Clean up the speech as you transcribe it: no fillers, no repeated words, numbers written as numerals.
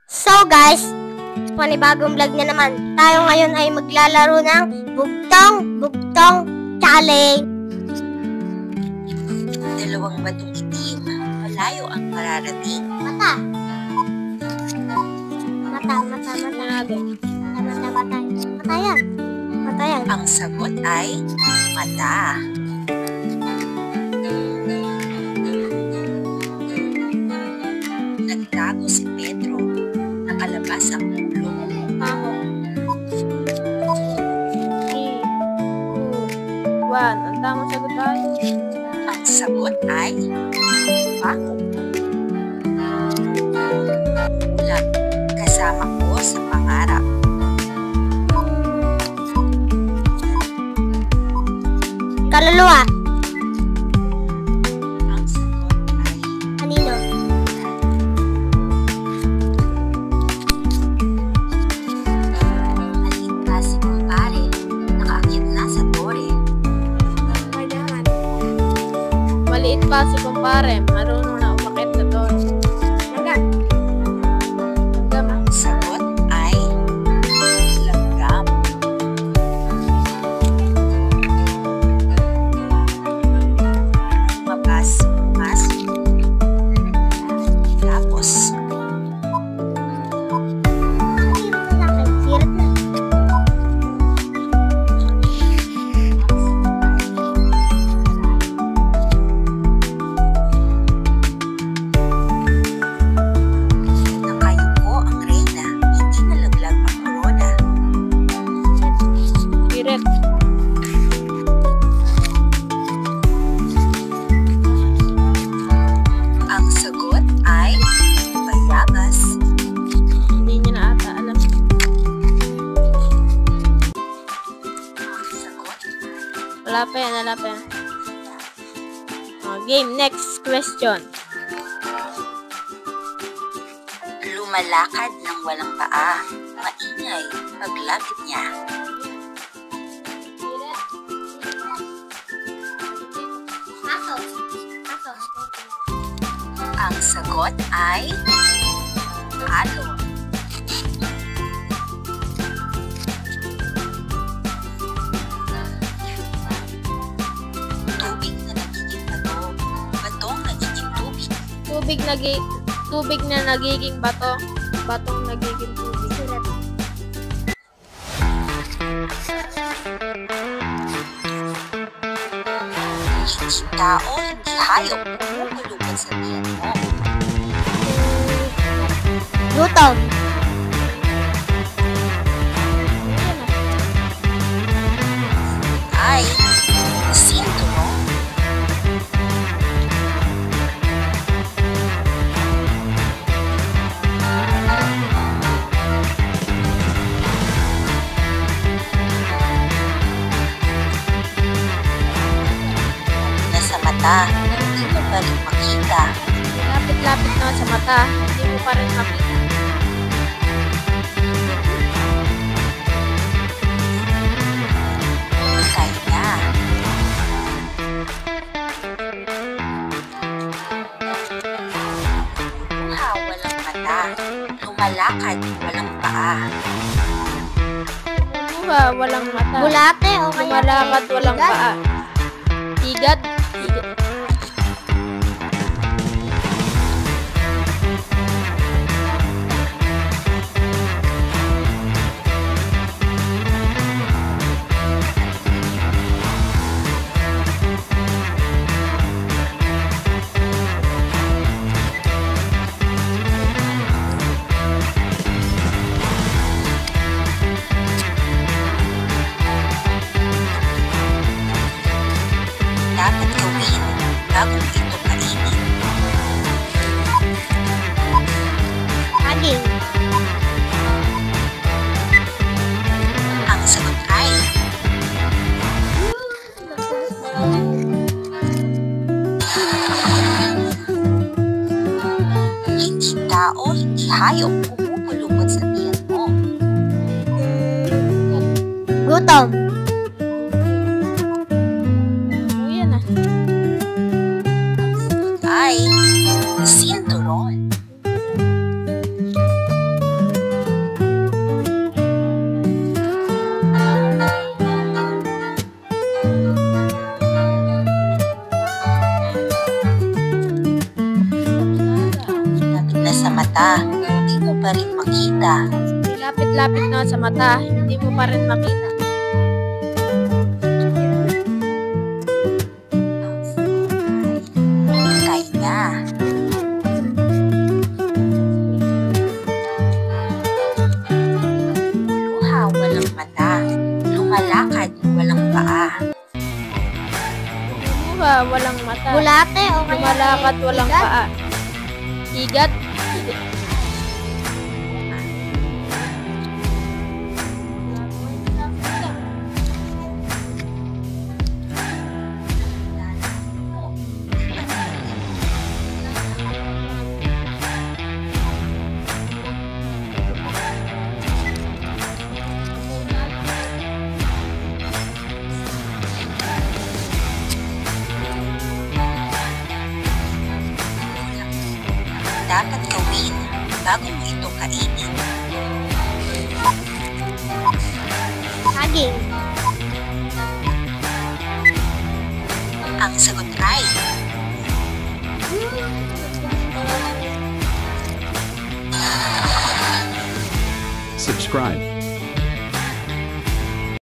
So guys, panibagong vlog na naman. Tayo ngayon ay maglalaro ng Bugtong Challenge. Dalawang batong itim, malayo ang mararating. Mata. Yan. Ang sagot ay mata. Nagtago si Pedro. Nakalabas ang ulo. Ako. 3, 2, 1. Ang tamang sagot ay Ang sagot ay bako. Ulat, kasama ko sa pangarap. Kaluluwa. Ang sagot ay Kanino? Halika si kumpare. Nakaakyat na sa tore. maliit pa si kumpare. Marunong na umakit sa toro. Ang sagot ay langgam. Mabas, mas. Tapos, Sirat na. nakayuko ang reyna. Hindi nalaglag ang korona. Siret. Ang sagot ay bayabas. Hindi niya na ata alam. Ang sagot Wala pa yan. Game. Next question. lumalakad ng walang paa. Maingay paglapit niya. Ang sagot ay alo. Tubig na nagiging bato. Batong nagiging tubig. Tubig na nagiging bato. Batong nagiging tubig. Hindi tao, hindi hayop. Kumukulubad sa tiyan mo. Gutom. Ay sinturon. Nasa mata, hindi mo pa rin makita. Lapit-lapit na sa mata. Hindi mo pa rin makita. Kaya buha walang mata. Lumalakad walang paa. Buha, walang mata. Bulate o kaya Lumalakad, walang tigas? paa. Tigad. Dapat gawin bago mo ito kainin. Saging. Ang sagot ay hindi tao, hindi hayop. Kumukulubad sa tiyan mo. Gutom. Yan na. Ay sinturon. mata, hindi mo pa rin makita. Lapit-lapit na sa mata, hindi mo pa rin makita. Kaya, luha walang mata, lumalakad walang paa. Buha, walang mata. Bulate o kaya Lumalakad, walang bigat? paa. Higat. Dapat gawin bago mo ito kainin. Saging. Ang sagot ay Subscribe.